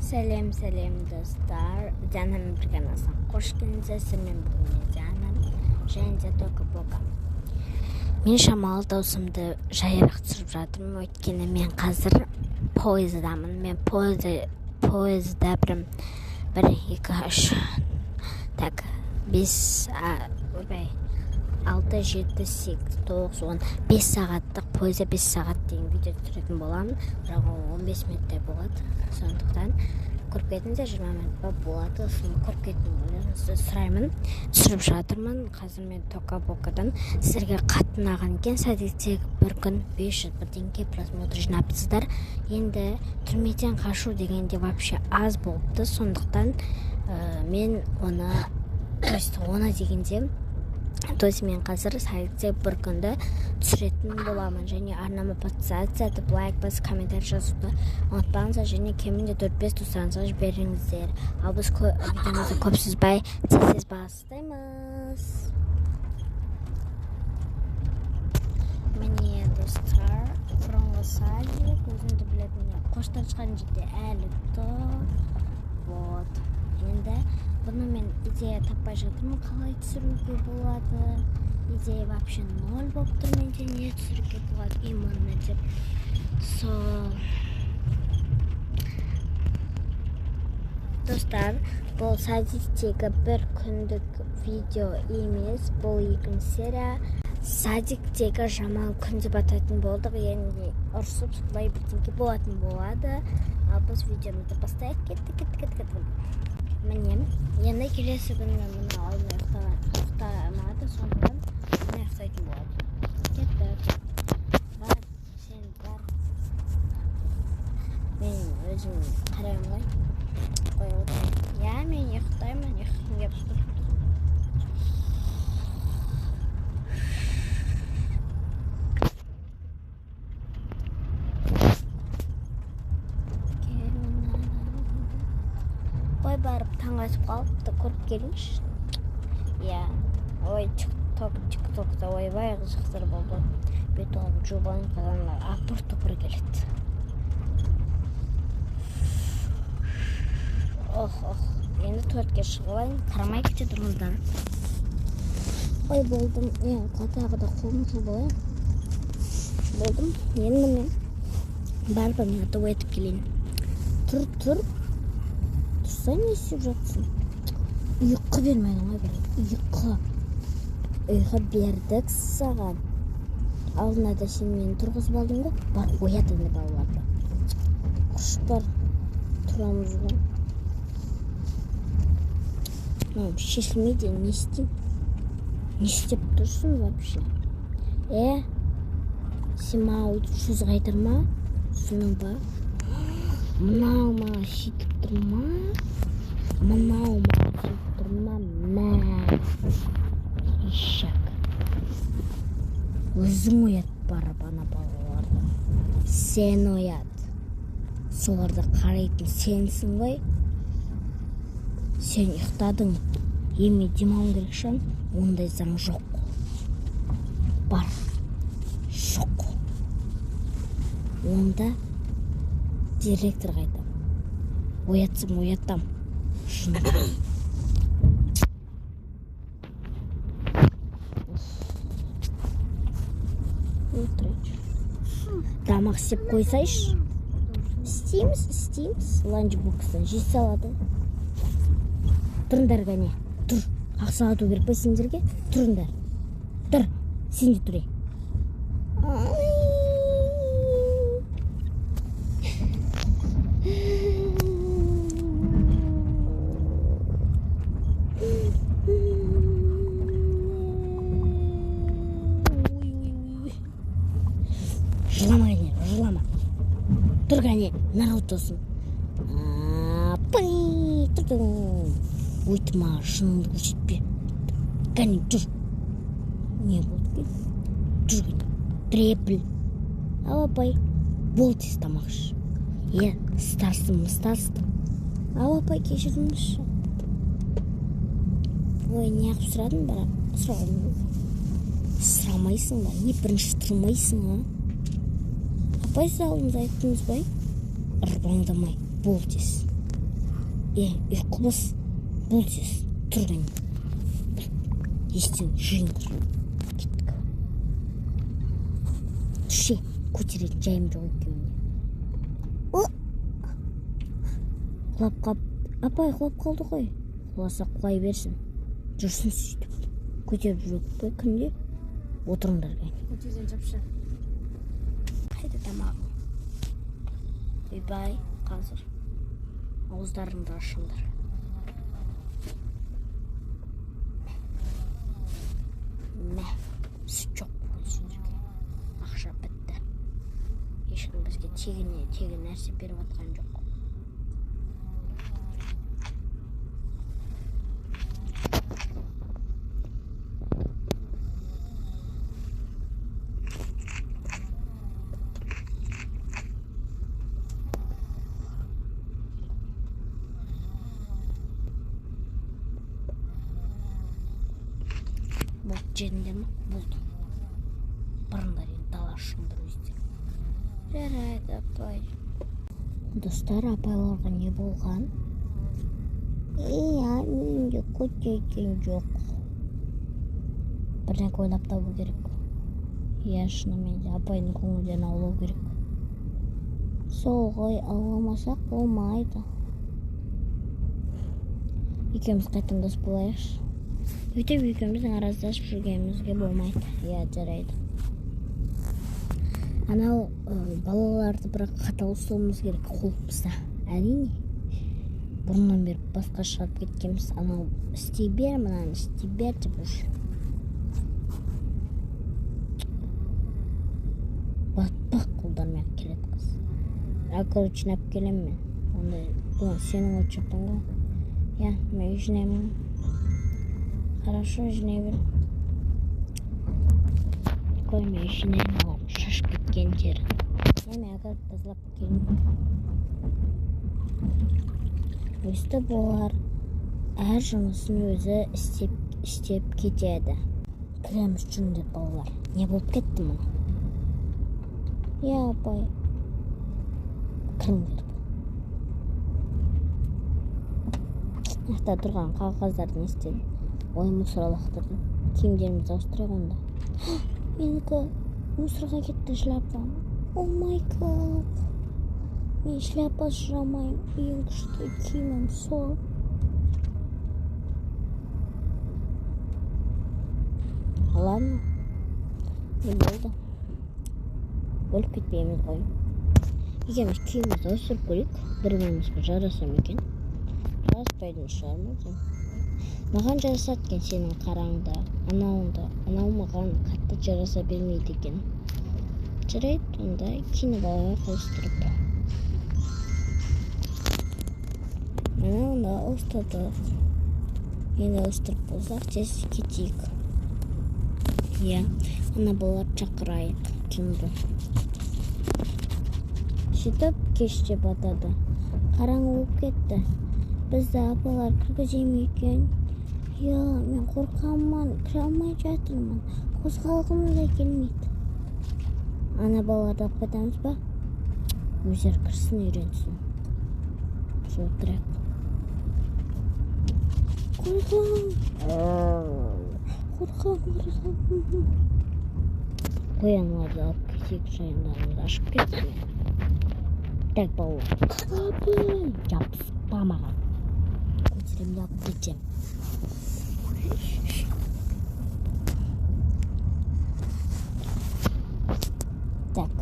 Сәлем достар, Дианамен бірге арнасына қош келдіңіздер. Сіздермен бүгін Диана және де Тока-Бока. Мен шамалы даусымды жайырақ түсіріп жатырмын, өйткені мен қазір пойыздамын. Мен пойызда 1, 2, 3 так 5 6, 7, 8, 9, 10 5 сағаттық пойызда 5 сағат деген видео түсіретін боламын. Бірақ 15 минуттай болады. Сондықтан көріп кетіңіздер, 20 минутта болады. Соны көріп кетіңіздер, сұраймын. Түсіріп жатырмын. Қазір мен Тока-Бокадан сіздерге қатты ұнаған екен. Сәдеттегі бір күн 500 бірдеңке просмотр жинапсыздар. Енді түрмеден қашу дегенде вообще аз болыпты. Сондықтан мен оны дегенде мен қазір сәлетте бір күнді түсіретін боламын. Және арнама подписаться етіп, лайк басып, комментарий жазуды ұмытпаңыздар. Және кемінде 4-5 достарыңызға жіберіңіздер. Ал біз видеомызды көп созбай тез бастаймыз. Міне достар, бұрынғы садик, өзімді білетін қоштан шыққан жерде әлі тұр. Вот. Енді бұны мен идея таппай жатырмын, қалай түсіруге болады. Идея вообще 0 болып тұр менде, не түсіруге болады именно деп. Достар, бұл садиктегі бір күндік видео емес, бұл 2 серия. Садиктегі жаман күн деп атайтын болдық, яғни ұрсып солай бірдеңке болатын болады. Ал біз видеомызды бастайық. Кеттік. Міне, енді келесі күні мұны алдын ұйықтамады, сондықтан мұны ұйықтайтын болады. Кеттік. Бар, сен бар. Мен өзім қараймын ғой. Қой отырайын. Я, мен ұйықтаймын, ұйықтым кеп тұр. Барып таң атып қалыпты, көріп келіңізші. Ой, тик-токта ойбай қызықтар болды. Бет олып жобаның қазанлар апыр-тұпыр келеді. Енді 4-ке шығылайын, қарамай кете тұрғыздар. Ой, болдым. Қатағы да қолым болайын. Болдым. Енді мен барып аминаты өйтіп келейін. Тұр. Тұрса не істеп жатсың? Ұйқы бермейдің ғой бір. Ұйқы бердік саған. Алдына да сен мені тұрғызып алдың ғой. Бар, оят енді балаларды. Құш бар. Тұрамыз ғой. Шешілмейді, не істейм? Не істеп тұрсың вообще? Сен маған жүз қайтырма. Соның ба? Мынау ма сөйтіп тұрма? Мынау ма сөйтіп тұрма? Ишак. Өзің оят барып ана балаларды. Сен оят. Соларды қарайтын сенсің ғой. Сен ұйықтадың. Еме демауың керек шан. Ондай заң жоқ. Бар. Жоқ. Онда директор қайтам. Оятсым, оятам. Тамақ істеп қойсайшы. Істейміз. Ланчбокстан жей салады. Тұрыңдар ғане. Тұр. Ақша ату керек па сендерге? Тұрыңдар. Тұр. Сен де тұр. Жылама. Тұр ғане, нарау тосын. Өйтіма, шыныңды көрсетпе. Ғане, жүр. Не болды бе? Жүр ғане. Трепіл. Апай, бол тез тамақшы. Старсың. Апай, кешіріңізші. Ой, не ақып сұрадың бірақ? Сұрамайсың ба? Не бірінші тұрмайсың, а? Апай, сағылымыз айттыңыз бай? Ұрбаңдамай, бол тез. ұйқымыз бұл сіз тұрған естен жиыңдар. Кеттік. Түше көтеретін жайым жоқ екеуіне. Құлап қап. Апай құлап қалды ғой. Құласа құлай берсін. Жүрсін сөйтіп. Көтеріп жүріп қой күнде. Отырыңдар кәне. Көтерден жапшы. Қайда тамағың? Ойбай, қазір. Ауыздарыңды ашыңдар. Мә, сүт жоқ сендерге. Ақша бітті. Ешкім бізге тегін нәрсе беріп атқан жоқ. Бұл жерінде ма? Бұлдым. Бұрындар енді дала шыңдар өздер. Жарайды, апай. Достар, апайларға не болған? Менде көтерген жоқ. Бірдеңе ойлап табу керек. Шынымен де апайдың көңілдерін аулау керек. Сол ғой, ауламасақ болмайды. Екеуміз қайтадан дос болайықшы. Өйтіп екеуміздің араздасып жүргенімізге болмайды. Жарайды. Анау балаларды бірақ қатал ұстауымыз керек қолымызда. Әрине. Бұрыннан бері басқа шығып кеткенбіз. Анау істей бер, мынаны істей бер деп уже. Батпақ қолдармен келеді қыз. Аккурат жинап келем мен. Ондай, бұл сенің отчетың ғой. Мен жинаймын. Хорошо, жинай бер. Мен жинаймын, шашып кеткен жері. Мен аккурат тазалап келем. Өсті болар. Әр жұмысын өзі істеп кетеді. Кіреміз жүндер балалар. Не болып кетті мұны? Апай. Кіріңдер. Ақта тұрған қағаздарды не істедім? Ой, мусор лақтырдым. Киімдерімізді ауыстырайық онда. Менікі мусорға кетті шляпам. О май гад. Мен шляпа жырамайым. Ең күшті киімім сол. Ладно. Не болды? Өліп кетпейміз ғой. Екеуміз киімімізді ауыстырып көрейік. Бір-бірімізге жараса ма екен? Жараспайтын шығар ма екен? Маған жарасады екен сенің қараңды, анау маған қатты жараса бермейді екен. Жарайды, онда киініп алайық ауыстырып. Онда ауыстырдық. Енді ауыстырып болсақ, тез кетейік. Ана балалар шақырайық түнді. Сөйтіп кеште батады. Қараңғы болып кетті. Бізді апалар кіргізе ме екен? Мен қорқамын, кіре алмай жатырмын. Қозғалғым да келмейді. Ана балаларды алып қайтамыз ба? Өздері кірсін, үйренсін. Біз отырайық. Қорқам. Қой аналарды алып кетейік, жайындарымызды ашып кетті. Так, балалар. Жабыспа маған. Көтеремді алып кетем. Так.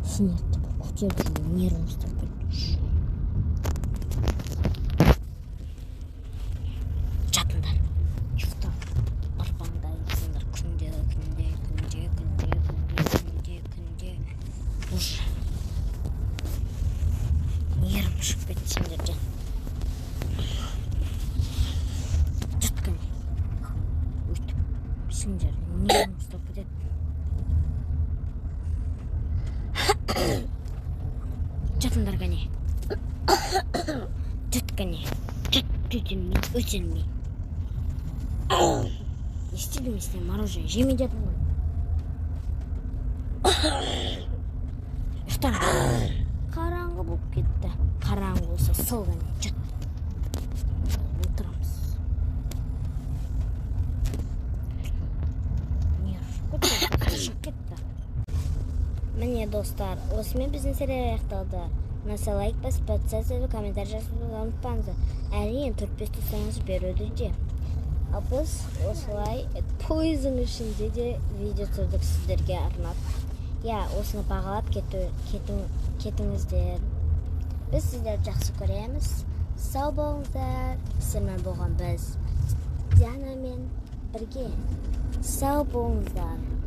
Сендерді бір көтеріп жүрген нервім ұстап кетті. Жатыңдар. Ұйықтап. Арбаңдайсыңдар күнде. Уже. Нервім шығып кетті сендерден. Жатқане. Өйтіп. Сендер нервім ұстап кетеді. Жатыңдар кәне. Жат кәне. Жат өтелмей. Не істедім сен мороженое жемей жатың ғой. Ұйықтаңдар. Қараңғы болып кетті. сол кәне жат. Отырамыз. Не ұшып кетті. Міне достар, осымен біздің серия аяқталды. Мына лайк басып, подписаться, комментарий жазуды ұмытпаңыздар. Әрине 4-5 тұсаңыз беруді де. Ал біз осылай пойыздың ішінде де видео түсірдік сіздерге арнап. Я, осыны бағалап кетіңіздер. Біз сіздерді жақсы көреміз. Сау болыңыздар. Сіздермен болған біз Диана мен бірге. Сау болыңыздар.